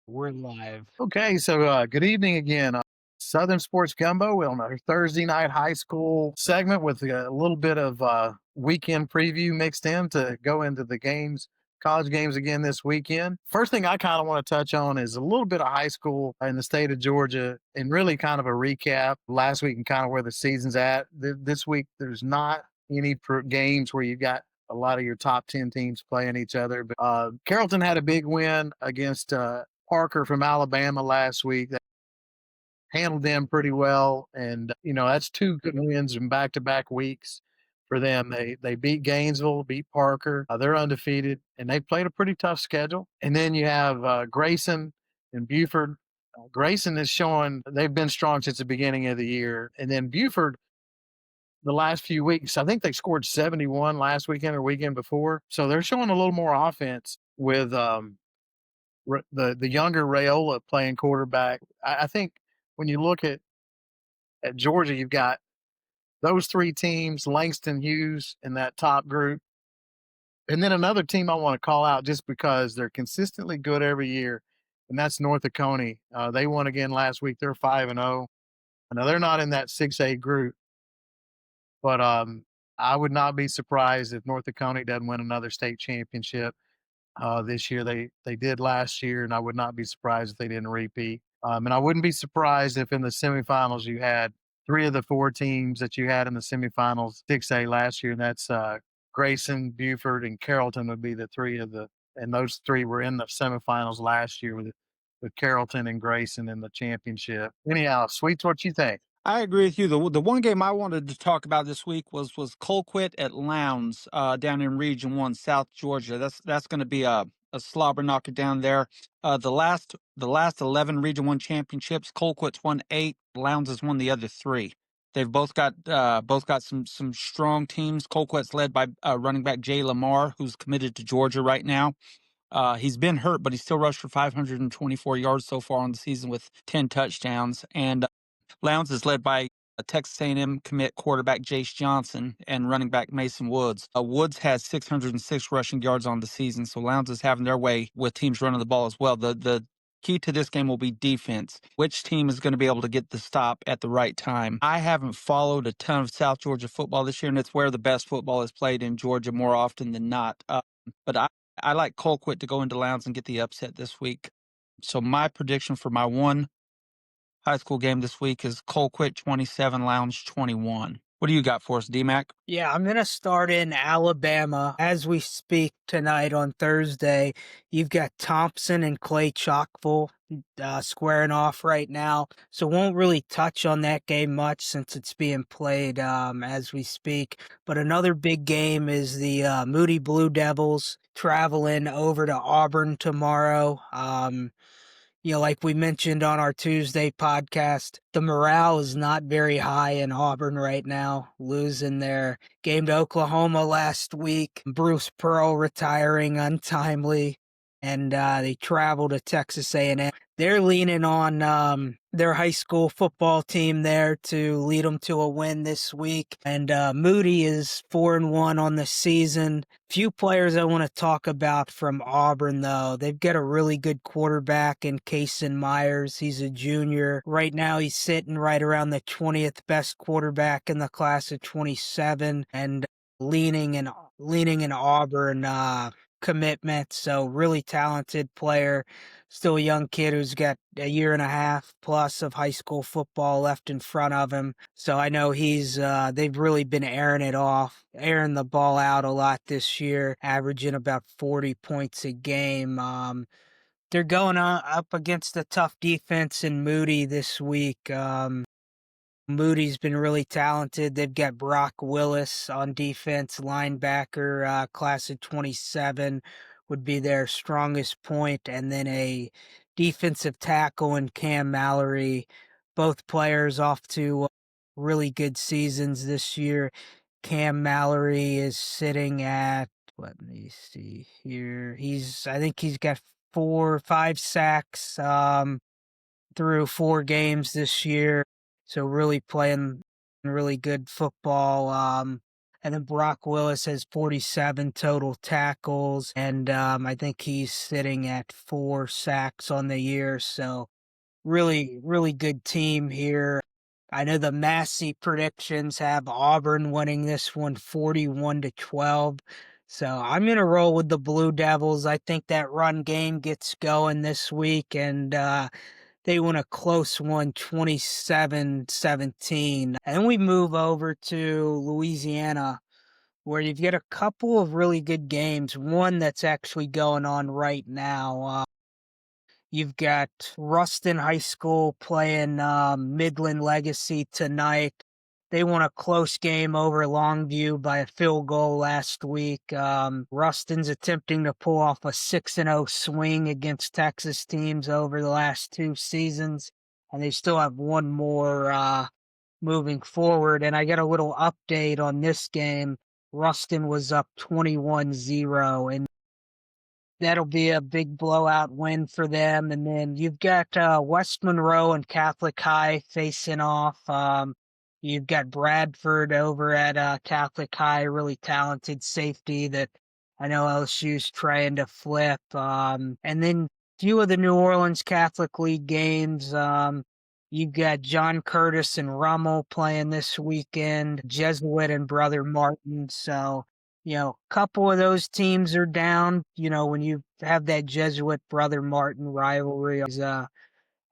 We're live. Okay, so good evening again. Southern Sports Gumbo on our Thursday night high school segment with a little bit of weekend preview mixed in to go into the games, college games again this weekend. First thing I kind of want to touch on is a little bit of high school in the state of Georgia and really kind of a recap last week and kind of where the season's at. This week, there's not any games where you've got a lot of your top 10 teams playing each other. But Carrollton had a big win against Parker from Alabama last week. That handled them pretty well, and that's two good wins in back-to-back weeks for them. They beat Gainesville, beat Parker. They're undefeated, and they played a pretty tough schedule. And then you have Grayson and Buford. Grayson is showing they've been strong since the beginning of the year, and then Buford the last few weeks. I think they scored 71 last weekend or weekend before, so they're showing a little more offense with the younger Rayola playing quarterback. I think when you look at Georgia, you've got those three teams, Langston Hughes in that top group, and then another team I want to call out just because they're consistently good every year, and that's North Oconee. They won again last week. They're 5-0. Now they're not in that 6A group, but I would not be surprised if North Oconee doesn't win another state championship this year. They did last year, and I would not be surprised if they didn't repeat. And I wouldn't be surprised if in the semifinals you had three of the four teams that you had in the semifinals 6A last year, and that's Grayson, Buford, and Carrollton would be the three of the, and those three were in the semifinals last year with Carrollton and Grayson in the championship. Anyhow, Sweets, what you think? I agree with you. The one game I wanted to talk about this week was Colquitt at Lowndes, down in Region One, South Georgia. That's going to be a slobber knocker down there. The last 11 Region 1 championships, Colquitt's won 8, Lowndes has won the other 3. They've both got some strong teams. Colquitt's led by running back Jay Lamar, who's committed to Georgia right now. He's been hurt, but he still rushed for 524 yards so far on the season with 10 touchdowns. And Lowndes is led by Texas A&M commit quarterback Jace Johnson and running back Mason Woods. Woods has 606 rushing yards on the season, so Lowndes is having their way with teams running the ball as well. The key to this game will be defense. Which team is going to be able to get the stop at the right time? I haven't followed a ton of South Georgia football this year, and it's where the best football is played in Georgia more often than not. But I like Colquitt to go into Lowndes and get the upset this week. So my prediction for my one high school game this week is Colquitt 27, Lowndes 21. What do you got for us, D-Mac? Yeah, I'm going to start in Alabama. As we speak tonight on Thursday, you've got Thompson and Clay Chalkville squaring off right now. So won't really touch on that game much since it's being played as we speak. But another big game is the Moody Blue Devils traveling over to Auburn tomorrow. Like we mentioned on our Tuesday podcast, the morale is not very high in Auburn right now, losing their game to Oklahoma last week. Bruce Pearl retiring untimely, and they travel to Texas A&M. They're leaning on their high school football team there to lead them to a win this week. And Moody is 4-1 on the season. Few players I want to talk about from Auburn, though. They've got a really good quarterback in Kason Myers. He's a junior. Right now, he's sitting right around the 20th best quarterback in the class of 27 and leaning in Auburn commitment. So really talented player, still a young kid who's got a year and a half plus of high school football left in front of him. So I know they've really been airing the ball out a lot this year, averaging about 40 points a game. They're going up against a tough defense in Moody this week. Moody's been really talented. They've got Brock Willis on defense, linebacker, class of 27 would be their strongest point, and then a defensive tackle in Cam Mallory. Both players off to really good seasons this year. Cam Mallory is sitting at, let me see here. I think he's got 4 or 5 sacks through 4 games this year. So really playing really good football. And then Brock Willis has 47 total tackles, and I think he's sitting at 4 sacks on the year. So really, really good team here. I know the Massey predictions have Auburn winning this one 41-12. So I'm going to roll with the Blue Devils. I think that run game gets going this week, and they win a close one 27-17. And then we move over to Louisiana, where you've got a couple of really good games. One that's actually going on right now. You've got Ruston High School playing Midland Legacy tonight. They won a close game over Longview by a field goal last week. Ruston's attempting to pull off a 6-0 swing against Texas teams over the last 2 seasons, and they still have one more moving forward. And I got a little update on this game. Ruston was up 21-0, and that'll be a big blowout win for them. And then you've got West Monroe and Catholic High facing off. You've got Bradford over at Catholic High, really talented safety that I know LSU's trying to flip. And then few of the New Orleans Catholic League games. You've got John Curtis and Rummel playing this weekend, Jesuit and Brother Martin. So a couple of those teams are down. When you have that Jesuit Brother Martin rivalry, is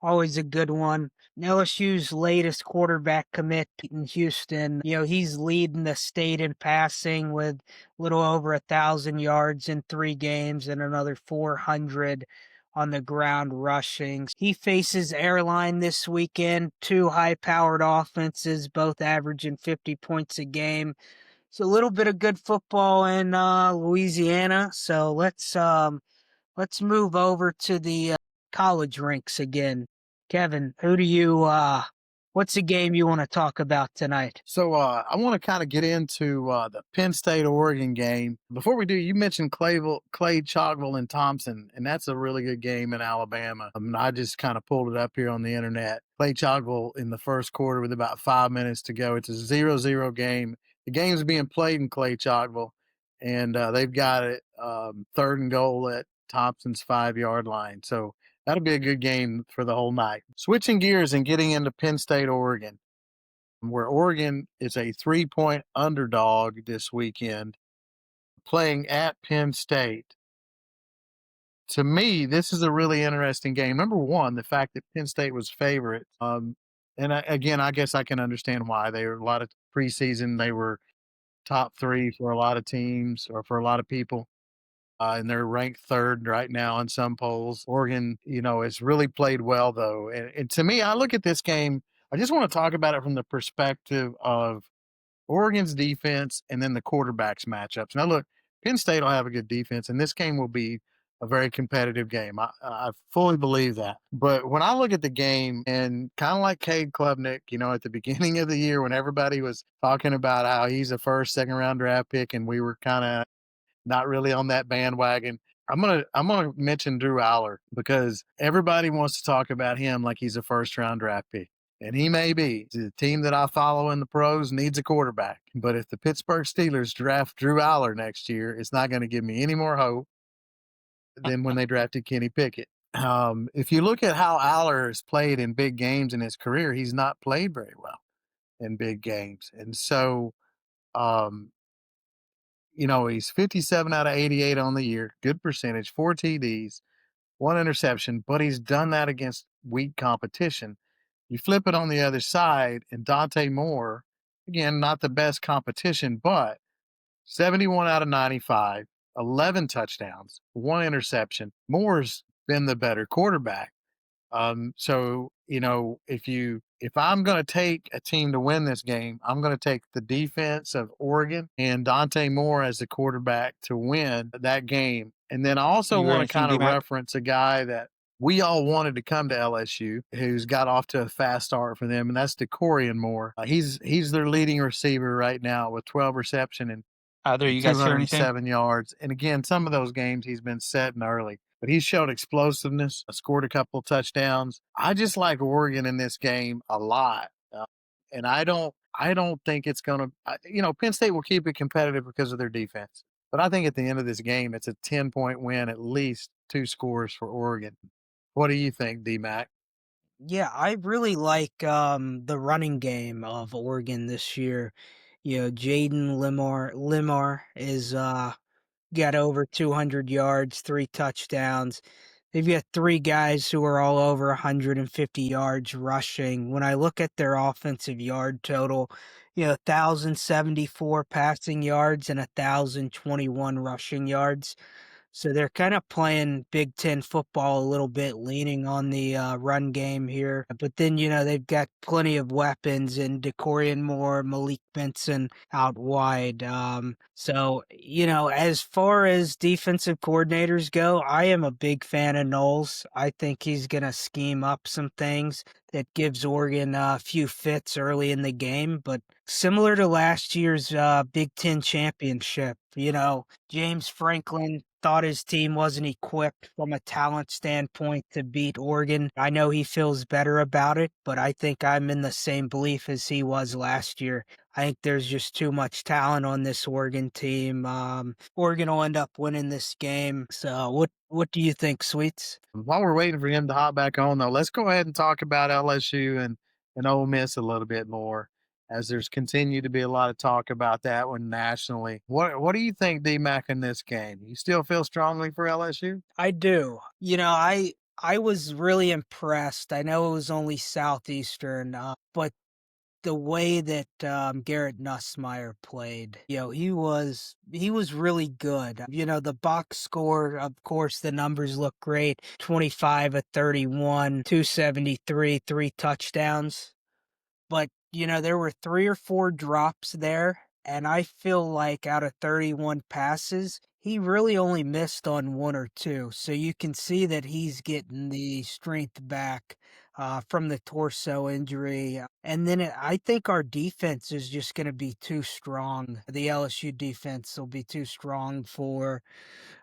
always a good one. LSU's latest quarterback commit in Houston, he's leading the state in passing with a little over 1,000 yards in 3 games and another 400 on the ground rushing. He faces Airline this weekend, two high-powered offenses, both averaging 50 points a game. So a little bit of good football in Louisiana. So let's move over to the college ranks again. Kevin, what's the game you want to talk about tonight? So I want to kind of get into the Penn State Oregon game. Before we do, you mentioned Clay, Chalkville, and Thompson, and that's a really good game in Alabama. I just kind of pulled it up here on the internet. Clay Chalkville in the first quarter with about 5 minutes to go. It's a 0-0 game. The game's being played in Clay Chalkville, and they've got it 3rd and goal at Thompson's 5-yard line. So that'll be a good game for the whole night. Switching gears and getting into Penn State, Oregon, where Oregon is a 3-point underdog this weekend, playing at Penn State. To me, this is a really interesting game. Number one, the fact that Penn State was favorite. Again, I guess I can understand why. They were a lot of preseason. They were top 3 for a lot of teams or for a lot of people. And they're ranked 3rd right now in some polls. Oregon, has really played well, though. And to me, I look at this game, I just want to talk about it from the perspective of Oregon's defense and then the quarterbacks matchups. Now, look, Penn State will have a good defense, and this game will be a very competitive game. I fully believe that. But when I look at the game, and kind of like Cade Klubnik, at the beginning of the year when everybody was talking about how he's a first, second round draft pick, and we were kind of not really on that bandwagon. I'm gonna mention Drew Aller because everybody wants to talk about him like he's a first round draft pick. And he may be. The team that I follow in the pros needs a quarterback. But if the Pittsburgh Steelers draft Drew Aller next year, it's not going to give me any more hope than when they drafted Kenny Pickett. If you look at how Aller has played in big games in his career, he's not played very well in big games. And so he's 57 out of 88 on the year, good percentage, 4 TDs, 1 interception, but he's done that against weak competition. You flip it on the other side, and Dante Moore, again, not the best competition, but 71 out of 95, 11 touchdowns, 1 interception. Moore's been the better quarterback. So if I'm going to take a team to win this game, I'm going to take the defense of Oregon and Dante Moore as the quarterback to win that game. And then I also You want to ranking kind of D-Mac? reference a guy that we all wanted to come to LSU, who's got off to a fast start for them, and that's DeCorian Moore. He's their leading receiver right now with 12 reception and Either you guys hear anything? 207 yards. And again, some of those games he's been setting early, but he showed explosiveness, scored a couple touchdowns. I just like Oregon in this game a lot. And I I don't think it's going to, Penn State will keep it competitive because of their defense. But I think at the end of this game, it's a 10-point win, at least 2 scores for Oregon. What do you think, D-Mac? Yeah, I really like the running game of Oregon this year. Jaden Limar is got over 200 yards, 3 touchdowns. They've got 3 guys who are all over 150 yards rushing. When I look at their offensive yard total, 1,074 passing yards and 1,021 rushing yards. So they're kind of playing Big Ten football a little bit, leaning on the run game here. But then, they've got plenty of weapons in Decorian Moore, Malik Benson out wide. As far as defensive coordinators go, I am a big fan of Knowles. I think he's going to scheme up some things that gives Oregon a few fits early in the game. But similar to last year's Big Ten championship, James Franklin thought his team wasn't equipped from a talent standpoint to beat Oregon. I know he feels better about it, but I think I'm in the same belief as he was last year. I think there's just too much talent on this Oregon team. Oregon will end up winning this game. So what do you think, Sweets? While we're waiting for him to hop back on, though, let's go ahead and talk about LSU and Ole Miss a little bit more, as there's continued to be a lot of talk about that one nationally. What do you think, D-Mac, in this game? You still feel strongly for LSU? I do. I was really impressed. I know it was only Southeastern, but the way that Garrett Nussmeier played, he was really good. The box score, of course, the numbers look great: 25 of 31, 273, 3 touchdowns. But, there were 3 or 4 drops there, and I feel like out of 31 passes, he really only missed on 1 or 2. So you can see that he's getting the strength back from the torso injury. And then I think our defense is just going to be too strong. The LSU defense will be too strong for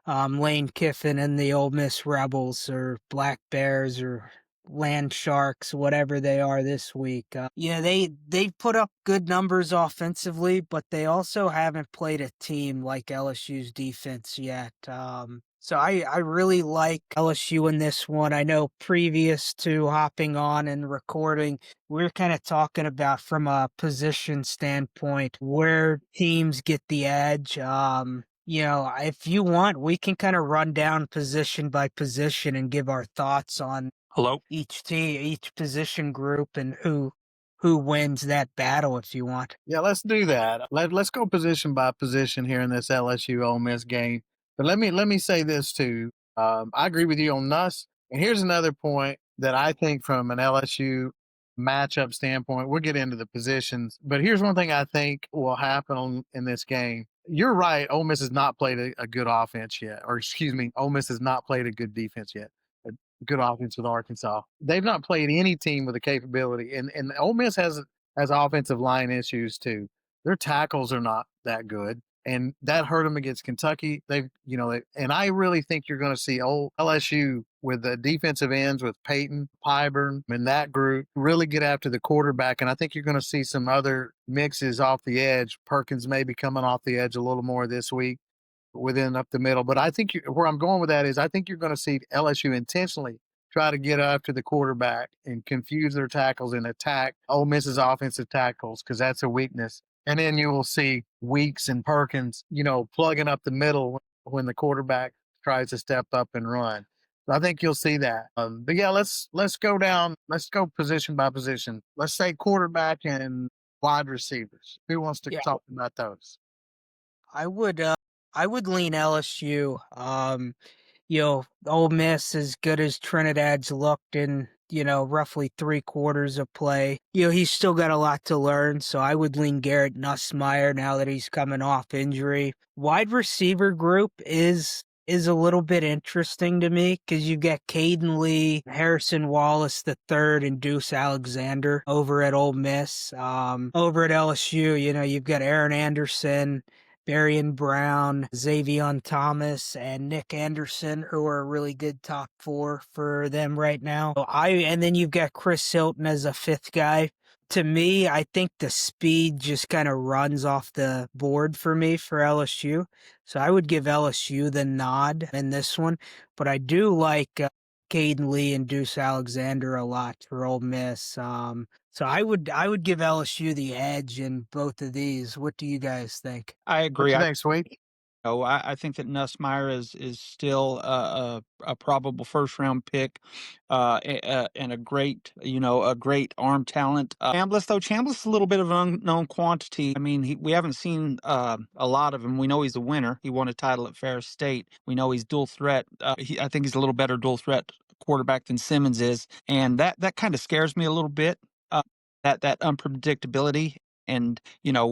Lane Kiffin and the Ole Miss Rebels, or Black Bears, or Land Sharks, whatever they are this week. They've put up good numbers offensively, but they also haven't played a team like LSU's defense yet. So I really like LSU in this one. I know previous to hopping on and recording, we're kind of talking about from a position standpoint where teams get the edge. If you want, we can kind of run down position by position and give our thoughts on Hello. each team, each position group, and who wins that battle if you want. Yeah, let's do that. Let's go position by position here in this LSU Ole Miss game. But let me say this too. I agree with you on Nuss. And here's another point that I think from an LSU matchup standpoint, we'll get into the positions. But here's one thing I think will happen in this game. You're right. Ole Miss has not played a good offense yet, or excuse me, Ole Miss has not played a good defense yet. A good offense with Arkansas. They've not played any team with a capability, and Ole Miss has offensive line issues too. Their tackles are not that good, and that hurt them against Kentucky. And I really think you're going to see old LSU with the defensive ends with Peyton, Pyburn, and that group really get after the quarterback. And I think you're going to see some other mixes off the edge. Perkins may be coming off the edge a little more this week within up the middle. But I think where I'm going with that is I think you're going to see LSU intentionally try to get after the quarterback and confuse their tackles and attack Ole Miss's offensive tackles, because that's a weakness. And then you will see Weeks and Perkins, plugging up the middle when the quarterback tries to step up and run. So I think you'll see that. But yeah, let's go down. Let's go position by position. Let's say quarterback and wide receivers. Who wants to Yeah, talk about those? I would lean LSU. Ole Miss, as good as Trinidad's looked in, roughly 3 quarters of play. He's still got a lot to learn, so I would lean Garrett Nussmeier now that he's coming off injury. Wide receiver group is a little bit interesting to me because you've got Caden Lee, Harrison Wallace the third, and Deuce Alexander over at Ole Miss. Over at LSU, you've got Aaron Anderson, Barian Brown, Xavier Thomas, and Nick Anderson, who are a really good top 4 for them right now. And then you've got Chris Hilton as a 5th guy. To me, I think the speed just kinda runs off the board for me for LSU, so I would give LSU the nod in this one, but I do like, Caden Lee and Deuce Alexander a lot for Ole Miss, so I would give LSU the edge in both of these. What do you guys think? I What agree. you think, Sweet? I think that Nussmeier is still a probable first round pick, and a great a great arm talent. Chambliss is a little bit of an unknown quantity. I mean, we haven't seen a lot of him. We know he's a winner. He won a title at Ferris State. We know he's dual threat. I think he's a little better dual threat quarterback than Simmons is, and that kind of scares me a little bit. Uh, that unpredictability. And,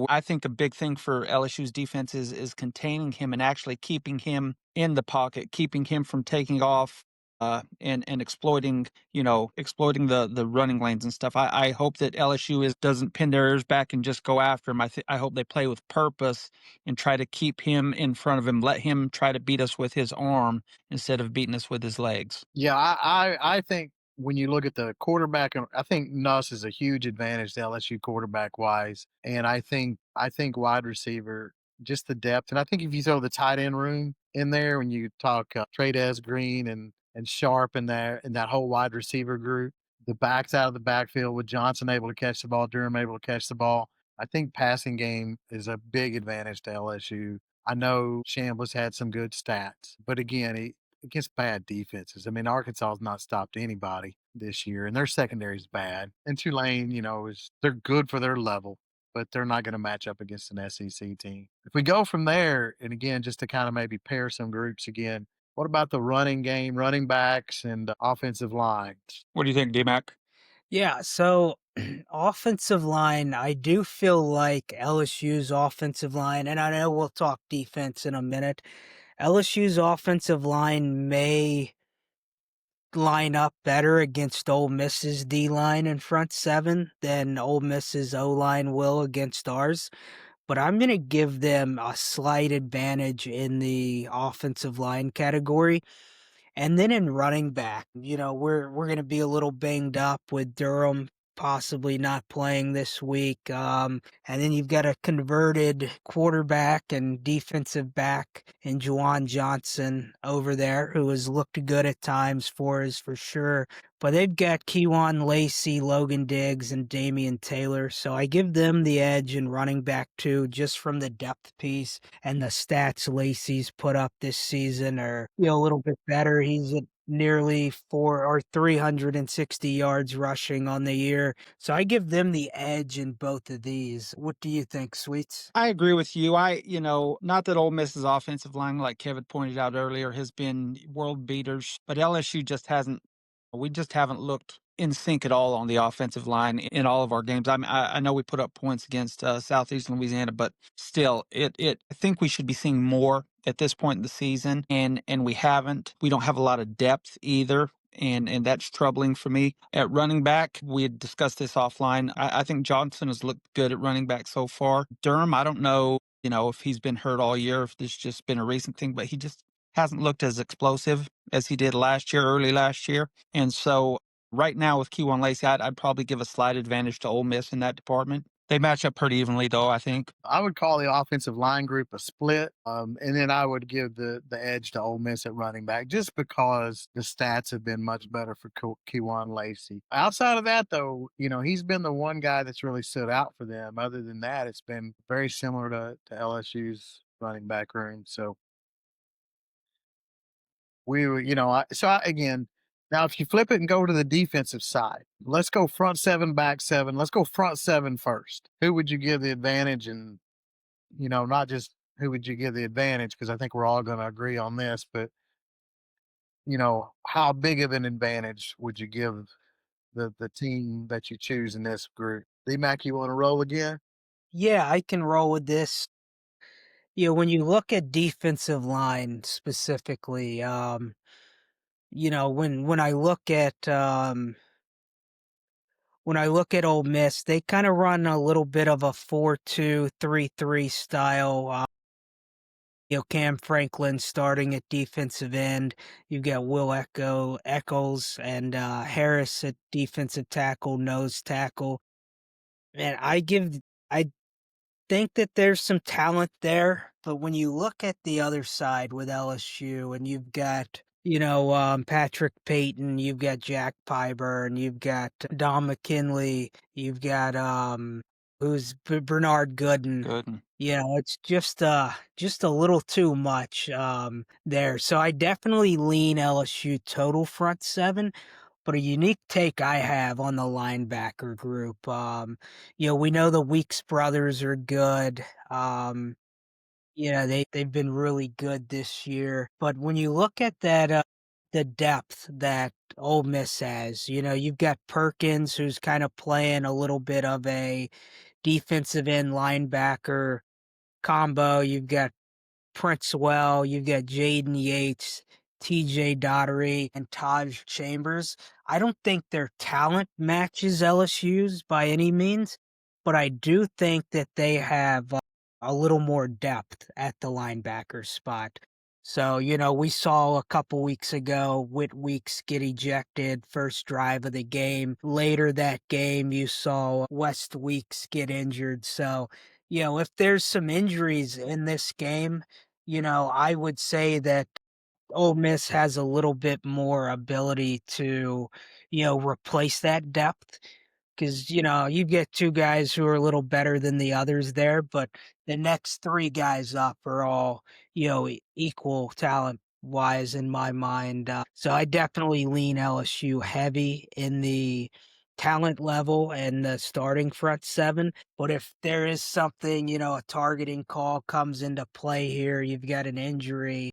I think a big thing for LSU's defense is containing him and actually keeping him in the pocket, keeping him from taking off, and exploiting the running lanes and stuff. I hope that LSU is doesn't pin their ears back and just go after him. I hope they play with purpose and try to keep him in front of him. Let him try to beat us with his arm instead of beating us with his legs. Yeah, I think when you look at the quarterback, I think Nuss is a huge advantage to LSU quarterback wise, and I think wide receiver, just the depth, and I think if you throw the tight end room in there, when you talk Trades Green and Sharp in there, and that whole wide receiver group, the backs out of the backfield with Johnson able to catch the ball, Durham able to catch the ball. I think passing game is a big advantage to LSU. I know Chambliss had some good stats, but again, against bad defenses. I mean, Arkansas has not stopped anybody this year, and their secondary is bad. And Tulane, is they're good for their level, but they're not going to match up against an SEC team. If we go from there, and again, just to kind of maybe pair some groups again, what about the running game, running backs, and offensive lines? What do you think, DMAC? Yeah, so offensive line, I do feel like LSU's offensive line, and I know we'll talk defense in a minute. LSU's offensive line may line up better against Ole Miss's D line and front seven than Ole Miss's O line will against ours. But I'm going to give them a slight advantage in the offensive line category. And then in running back, we're gonna be a little banged up with Durham possibly not playing this week. And then you've got a converted quarterback and defensive back in Juwan Johnson over there, who has looked good at times for us for sure. But they've got Kewan Lacey, Logan Diggs, and Damian Taylor. So I give them the edge in running back too, just from the depth piece and the stats Lacey's put up this season are a little bit better. He's at nearly 360 yards rushing on the year. So I give them the edge in both of these. What do you think, Sweets? I agree with you. Not that Ole Miss's offensive line, like Kevin pointed out earlier, has been world beaters, but LSU just hasn't. We just haven't looked in sync at all on the offensive line in all of our games. I know we put up points against Southeastern Louisiana, but still, I think we should be seeing more at this point in the season, and we haven't. We don't have a lot of depth either. And that's troubling for me. At running back, we had discussed this offline. I think Johnson has looked good at running back so far. Durham, I don't know, if he's been hurt all year, if this just been a recent thing, but he just hasn't looked as explosive as he did early last year. And so right now with Kewan Lacey, I'd probably give a slight advantage to Ole Miss in that department. They match up pretty evenly, though, I think. I would call the offensive line group a split, and then I would give the edge to Ole Miss at running back just because the stats have been much better for Kewan Lacey. Outside of that, though, he's been the one guy that's really stood out for them. Other than that, it's been very similar to LSU's running back room. So we were, again, now if you flip it and go to the defensive side, let's go front seven, back seven. Let's go front seven first. Who would you give the advantage? And, not just who would you give the advantage, because I think we're all going to agree on this, but, how big of an advantage would you give the team that you choose in this group? D-Mac, you want to roll again? Yeah, I can roll with this. When you look at defensive line specifically, when I look at Ole Miss, they kind of run a little bit of a 4-2-3-3 style. Cam Franklin starting at defensive end. You've got Will Eccles and Harris at defensive tackle, nose tackle. Man, I think that there's some talent there, but when you look at the other side with LSU and you've got, Patrick Payton, you've got Jack Piber, and you've got Don McKinley, you've got Bernard Gooden. Good. It's just a little too much there. So I definitely lean LSU total front seven. But a unique take I have on the linebacker group, we know the Weeks brothers are good. They've been really good this year. But when you look at that, the depth that Ole Miss has, you've got Perkins, who's kind of playing a little bit of a defensive end linebacker combo. You've got Prince Well, you've got Jaden Yates, TJ Dottery, and Taj Chambers. I don't think their talent matches LSU's by any means, but I do think that they have a little more depth at the linebacker spot. So, we saw a couple weeks ago Whit Weeks get ejected first drive of the game. Later that game, you saw West Weeks get injured. So, if there's some injuries in this game, I would say that Ole Miss has a little bit more ability to, replace that depth. Because you get 2 guys who are a little better than the others there, but the next 3 guys up are all, equal talent-wise in my mind, so I definitely lean LSU heavy in the talent level and the starting front 7, but if there is something, a targeting call comes into play here, you've got an injury,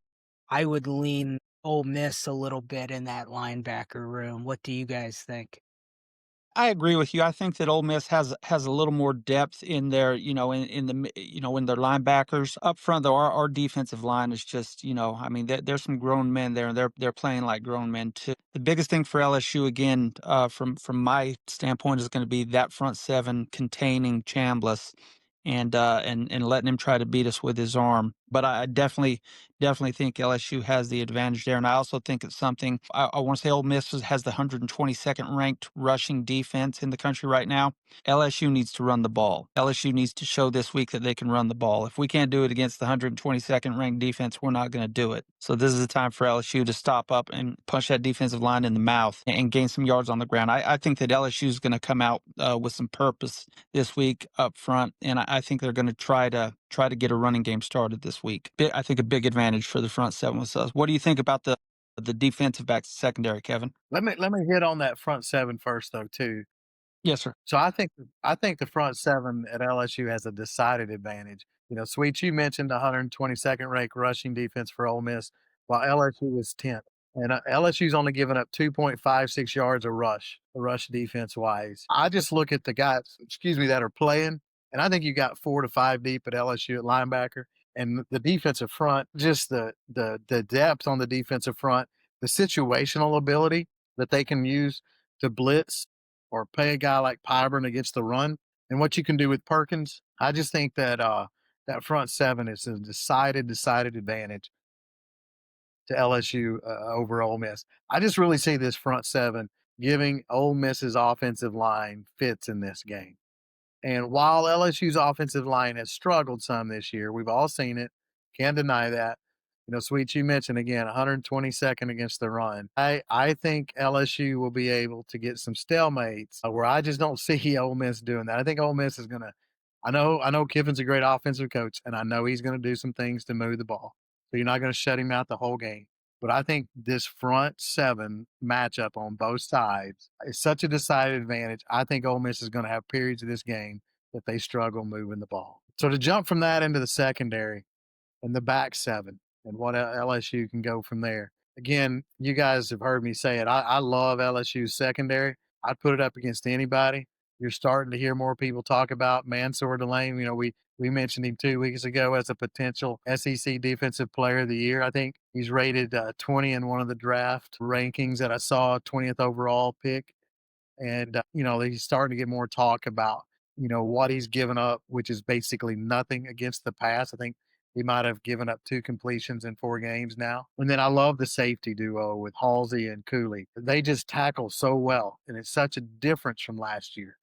I would lean Ole Miss a little bit in that linebacker room. What do you guys think? I agree with you. I think that Ole Miss has a little more depth in their, in their linebackers up front. Though our defensive line is just, I mean, there's some grown men there, and they're playing like grown men too. The biggest thing for LSU again, from my standpoint, is going to be that front seven containing Chambliss and letting him try to beat us with his arm. But I definitely think LSU has the advantage there, and I also think it's something I want to say. Ole Miss has the 122nd ranked rushing defense in the country right now. LSU needs to run the ball. LSU needs to show this week that they can run the ball. If we can't do it against the 122nd ranked defense, we're not going to do it. So this is the time for LSU to stop up and punch that defensive line in the mouth and gain some yards on the ground. I think that LSU is going to come out with some purpose this week up front, and I think they're going to try to get a running game started this week. I think a big advantage for the front seven with us. What do you think about the defensive backs secondary, Kevin? Let me hit on that front seven first though too. Yes, sir. So I think the front seven at LSU has a decided advantage. Sweet, you mentioned 122nd ranked rushing defense for Ole Miss, while LSU is 10th. And LSU's only given up 2.56 yards a rush defense wise. I just look at the guys, that are playing, and I think you got 4 to 5 deep at LSU at linebacker. And the defensive front, just the depth on the defensive front, the situational ability that they can use to blitz or pay a guy like Pyburn against the run, and what you can do with Perkins. I just think that that front seven is a decided advantage to LSU over Ole Miss. I just really see this front seven giving Ole Miss's offensive line fits in this game. And while LSU's offensive line has struggled some this year, we've all seen it. Can't deny that. Sweet, you mentioned again 122nd against the run. I think LSU will be able to get some stalemates where I just don't see Ole Miss doing that. I think Ole Miss is gonna. I know Kiffin's a great offensive coach, and I know he's gonna do some things to move the ball. So you're not gonna shut him out the whole game. But I think this front seven matchup on both sides is such a decided advantage. I think Ole Miss is going to have periods of this game that they struggle moving the ball. So to jump from that into the secondary and the back seven and what LSU can go from there. Again, you guys have heard me say it. I love LSU's secondary. I'd put it up against anybody. You're starting to hear more people talk about Mansour Delane. We mentioned him 2 weeks ago as a potential SEC Defensive Player of the Year. I think he's rated 20 in one of the draft rankings that I saw, 20th overall pick. And, he's starting to get more talk about, what he's given up, which is basically nothing against the pass. I think he might have given up 2 completions in 4 games now. And then I love the safety duo with Halsey and Cooley. They just tackle so well, and it's such a difference from last year.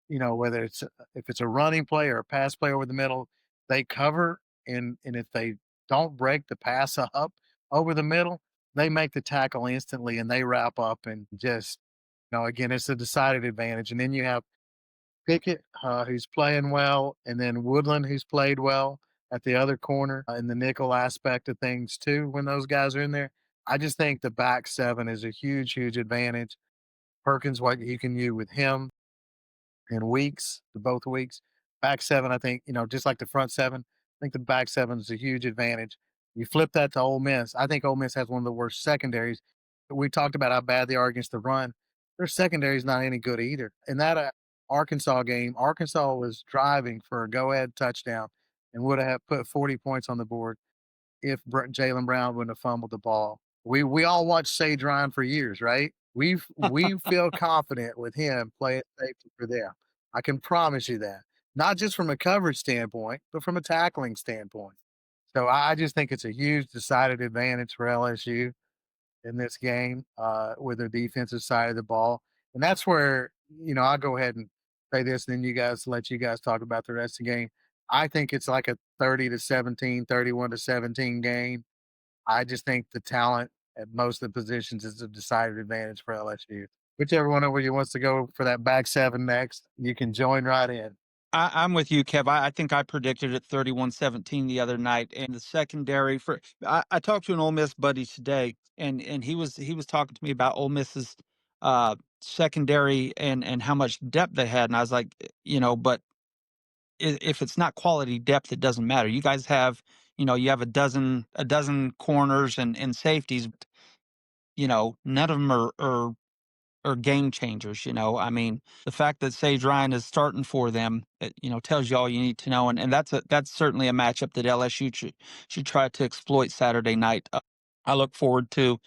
whether it's if it's a running play or a pass play over the middle, they cover, and if they don't break the pass up over the middle, they make the tackle instantly and they wrap up and just again, it's a decided advantage. And then you have Pickett, who's playing well, and then Woodland, who's played well at the other corner in the nickel aspect of things too. When those guys are in there, I just think the back seven is a huge, huge advantage. Perkins, what you can do with him in weeks, both weeks. Back seven, I think, just like the front seven, I think the back seven is a huge advantage. You flip that to Ole Miss. I think Ole Miss has one of the worst secondaries. We talked about how bad they are against the run. Their secondary is not any good either. In that Arkansas game, Arkansas was driving for a go ahead touchdown and would have put 40 points on the board if Jalen Brown wouldn't have fumbled the ball. We all watched Sage Ryan for years, right? We feel confident with him playing safety for them. I can promise you that. Not just from a coverage standpoint, but from a tackling standpoint. So I just think it's a huge decided advantage for LSU in this game with their defensive side of the ball. And that's where, I'll go ahead and say this, and then let you guys talk about the rest of the game. I think it's like a 30-17, 31-17 game. I just think the talent at most of the positions is a decided advantage for LSU. Whichever one of you wants to go for that back seven next, you can join right in. I'm with you, Kev. I think I predicted it 31-17 the other night. And the secondary for I talked to an Ole Miss buddy today, and he was talking to me about Ole Miss's secondary and how much depth they had. And I was like, but if it's not quality depth, it doesn't matter. You guys have, you have a dozen corners and safeties. None of them are game changers. I mean, the fact that Sage Ryan is starting for them, it, tells you all you need to know, and that's certainly a matchup that LSU should try to exploit Saturday night. I look forward to,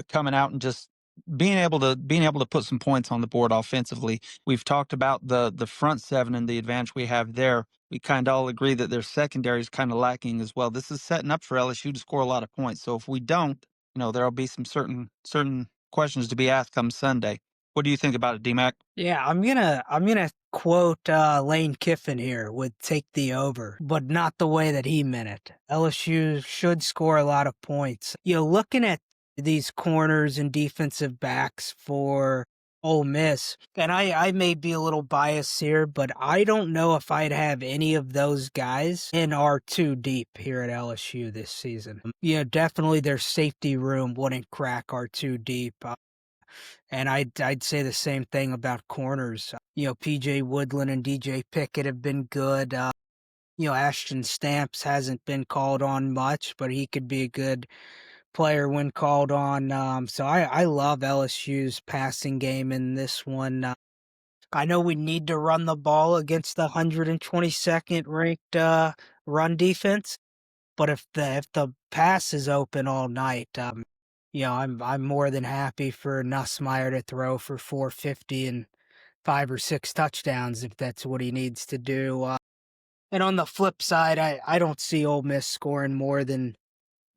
coming out and just being able to put some points on the board offensively. We've talked about the front seven and the advantage we have there. We kind of all agree that their secondary is kind of lacking as well. This is setting up for LSU to score a lot of points. So if we don't, there'll be some certain questions to be asked come Sunday. What do you think about it, DMAC? Yeah, I'm gonna quote Lane Kiffin here with take the over, but not the way that he meant it. LSU should score a lot of points. Looking at these corners and defensive backs for Ole Miss, and I may be a little biased here, but I don't know if I'd have any of those guys in R2 deep here at LSU this season. Definitely their safety room wouldn't crack R2 deep. And I'd say the same thing about corners. PJ Woodland and DJ Pickett have been good. Ashton Stamps hasn't been called on much, but he could be a good player when called on. So I love LSU's passing game in this one. I know we need to run the ball against the 122nd ranked run defense, but if the pass is open all night, I'm more than happy for Nussmeier to throw for 450 and 5 or 6 touchdowns if that's what he needs to do. And on the flip side, I don't see Ole Miss scoring more than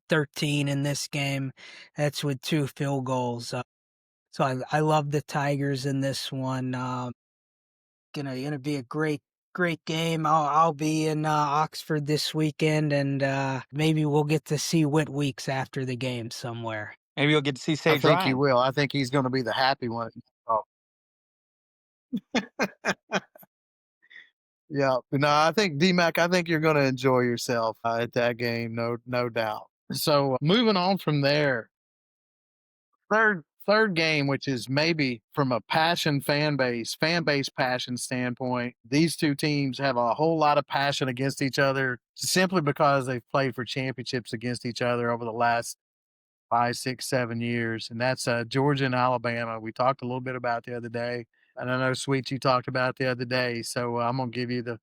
13 in this game. That's with 2 field goals. So I love the Tigers in this one. Gonna be a great game. I'll be in Oxford this weekend, and maybe we'll get to see Whit Weeks after the game somewhere. Maybe you'll get to see I Sage think he Ryan. will. I think he's going to be the happy one. Oh, yeah. No, I think DMAC, I think you're going to enjoy yourself at that game. No doubt. So moving on from there, third game, which is maybe from a fan base passion standpoint, these two teams have a whole lot of passion against each other simply because they've played for championships against each other over the last 5, 6, 7 years, and that's Georgia and Alabama. We talked a little bit about the other day, and I know Sweet you talked about the other day. So I'm gonna give you the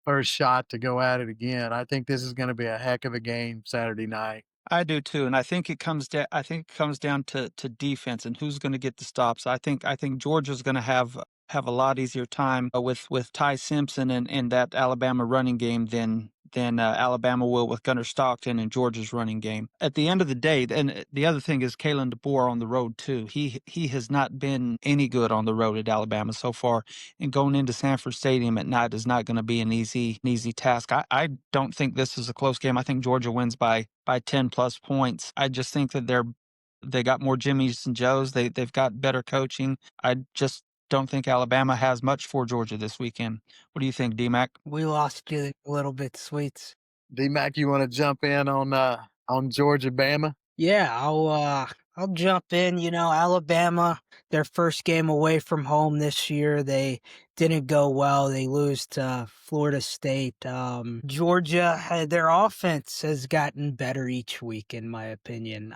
first shot to go at it again. I think this is going to be a heck of a game Saturday night. I do too, and I think it comes down to defense and who's going to get the stops. I think Georgia's going to have a lot easier time with Ty Simpson and that Alabama running game than Alabama will with Gunnar Stockton and Georgia's running game. At the end of the day, and the other thing is Kalen DeBoer on the road too. He has not been any good on the road at Alabama so far, and going into Sanford Stadium at night is not going to be an easy task. I don't think this is a close game. I think Georgia wins by 10+ points. I just think that they got more Jimmys and Joes. They've got better coaching. I just don't think Alabama has much for Georgia this weekend. What do you think, DMAC? We lost you a little bit, Sweets. D-Mac, you want to jump in on Georgia Bama? Yeah, I'll jump in. Alabama, their first game away from home this year, they didn't go well. They lose to Florida State. Georgia, their offense has gotten better each week, in my opinion.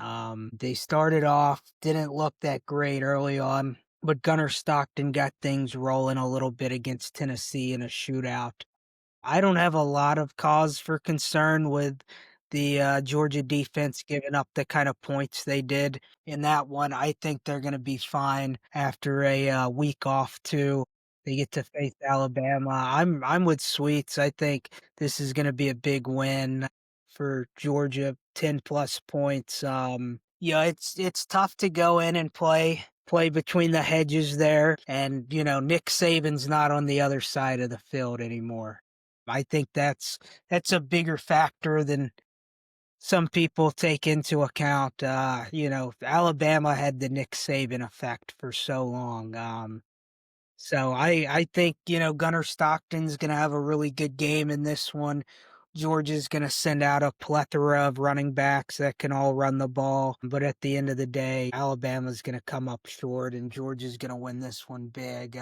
They started off, didn't look that great early on, but Gunnar Stockton got things rolling a little bit against Tennessee in a shootout. I don't have a lot of cause for concern with the Georgia defense giving up the kind of points they did in that one. I think they're going to be fine after a week off too. They get to face Alabama. I'm with Sweets. I think this is going to be a big win for Georgia. 10+ points. Yeah, it's tough to go in and play between the hedges there, and Nick Saban's not on the other side of the field anymore. I think that's a bigger factor than some people take into account. Alabama had the Nick Saban effect for so long. So I think, Gunnar Stockton's gonna have a really good game in this one. Georgia's gonna send out a plethora of running backs that can all run the ball. But at the end of the day, Alabama's gonna come up short and Georgia's gonna win this one big.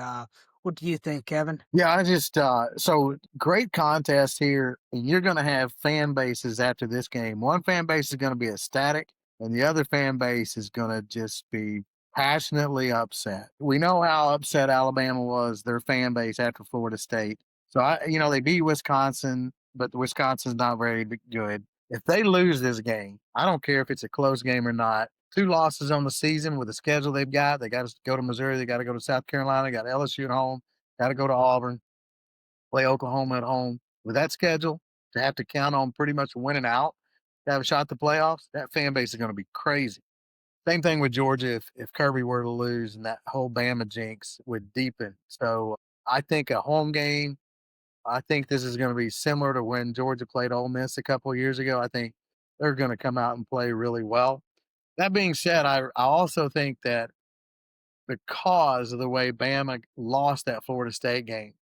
What do you think, Kevin? Yeah, I just so great contest here. You're going to have fan bases after this game. One fan base is going to be ecstatic, and the other fan base is going to just be passionately upset. We know how upset Alabama was, their fan base after Florida State. So they beat Wisconsin, but Wisconsin's not very good. If they lose this game, I don't care if it's a close game or not. Two losses on the season with the schedule they've got. They got to go to Missouri. They got to go to South Carolina. They got LSU at home. Got to go to Auburn, play Oklahoma at home. With that schedule, to have to count on pretty much winning out to have a shot at the playoffs, that fan base is going to be crazy. Same thing with Georgia. If Kirby were to lose, and that whole Bama jinx would deepen. So I think a home game. I think this is going to be similar to when Georgia played Ole Miss a couple of years ago. I think they're going to come out and play really well. That being said, I also think that because of the way Bama lost that Florida State game,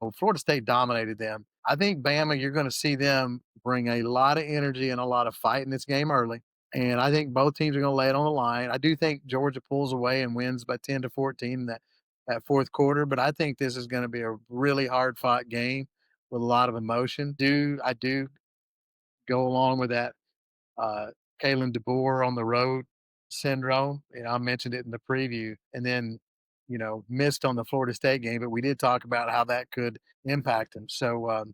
well, Florida State dominated them. I think Bama, you're going to see them bring a lot of energy and a lot of fight in this game early. And I think both teams are going to lay it on the line. I do think Georgia pulls away and wins by 10-14 in that fourth quarter, but I think this is going to be a really hard fought game with a lot of emotion. I do go along with that uh, Kalen DeBoer on the road syndrome. I mentioned it in the preview, and then missed on the Florida State game, but we did talk about how that could impact him. So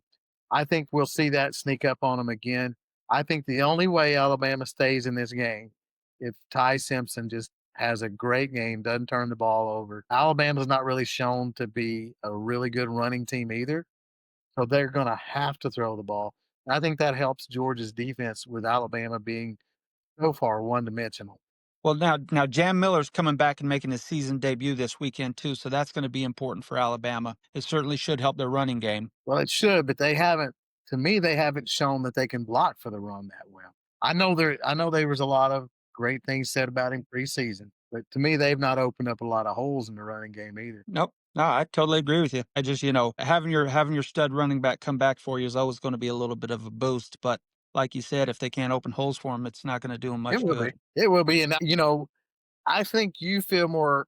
I think we'll see that sneak up on him again. I think the only way Alabama stays in this game if Ty Simpson just has a great game, doesn't turn the ball over. Alabama's not really shown to be a really good running team either. So they're going to have to throw the ball. And I think that helps Georgia's defense with Alabama being so far one dimensional. Well, now Jam Miller's coming back and making his season debut this weekend too, so that's going to be important for Alabama. It certainly should help their running game. Well, it should, but they haven't. To me, they haven't shown that they can block for the run that well. I know there was a lot of great things said about him preseason, but to me, they've not opened up a lot of holes in the running game either. Nope. No, I totally agree with you. I just, having your stud running back come back for you is always going to be a little bit of a boost. But like you said, if they can't open holes for him, it's not going to do him It much will be. good. It will be, and I think you feel more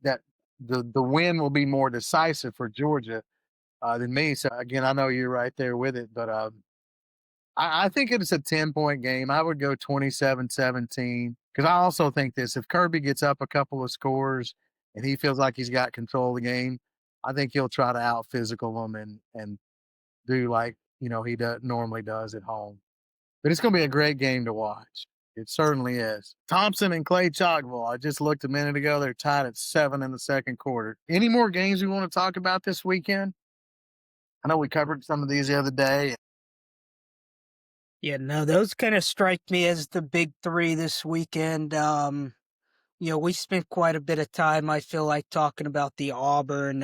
that the win will be more decisive for Georgia than me. So again, I know you're right there with it, but I think it's a 10-point game. I would go 27-17 because I also think this: if Kirby gets up a couple of scores and he feels like he's got control of the game, I think he'll try to out physical them and do like he normally does at home. But it's going to be a great game to watch. It certainly is. Thompson and Clay Chalkville. I just looked a minute ago. They're tied at 7 in the second quarter. Any more games we want to talk about this weekend? I know we covered some of these the other day. Yeah, no, those kind of strike me as the big three this weekend. We spent quite a bit of time, I feel like, talking about the Auburn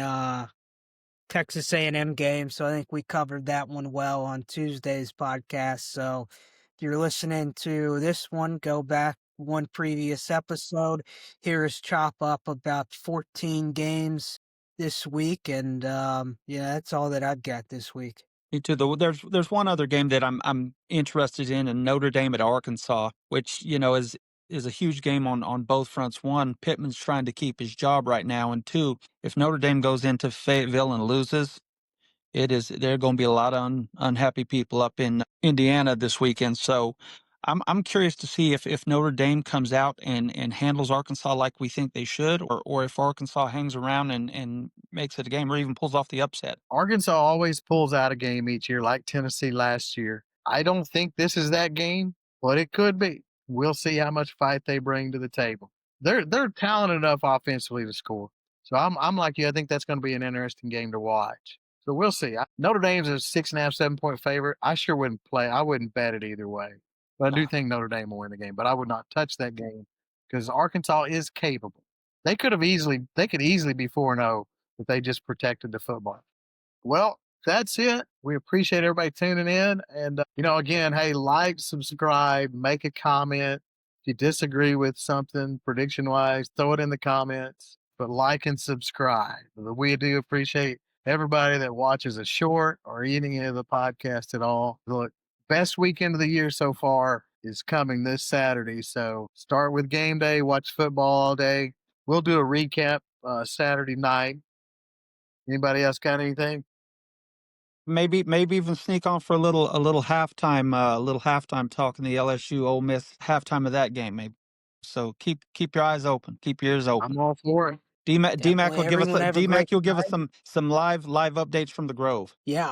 Texas A&M game, so I think we covered that one well on Tuesday's podcast. So if you're listening to this one, go back one previous episode. Here is chop up about 14 games this week, and that's all that I've got this week. Me too. There's one other game that I'm interested in Notre Dame at Arkansas, which is a huge game on both fronts. One, Pittman's trying to keep his job right now, and two, if Notre Dame goes into Fayetteville and loses, there are going to be a lot of unhappy people up in Indiana this weekend. So I'm curious to see if Notre Dame comes out and handles Arkansas like we think they should, or if Arkansas hangs around and makes it a game or even pulls off the upset. Arkansas always pulls out a game each year, like Tennessee last year. I don't think this is that game, but it could be. We'll see how much fight they bring to the table. They're talented enough offensively to score. So I'm like you. I think that's going to be an interesting game to watch. So we'll see. Notre Dame's a 6.5, 7-point favorite. I sure wouldn't play. I wouldn't bet it either way. But I do think Notre Dame will win the game. But I would not touch that game because Arkansas is capable. They could easily be 4-0 if they just protected the football. Well, that's it. We appreciate everybody tuning in. And, again, hey, like, subscribe, make a comment. If you disagree with something prediction wise, throw it in the comments. But like and subscribe. We do appreciate everybody that watches a short or any of the podcast at all. Look, best weekend of the year so far is coming this Saturday. So start with game day, watch football all day. We'll do a recap Saturday night. Anybody else got anything? Maybe even sneak on for a little halftime talk in the LSU Ole Miss halftime of that game, maybe. So keep your eyes open, keep your ears open. I'm all for it. DMAC will give us DMAC, you'll give us some live updates from the Grove. Yeah,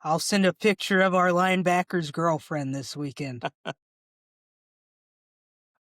I'll send a picture of our linebacker's girlfriend this weekend.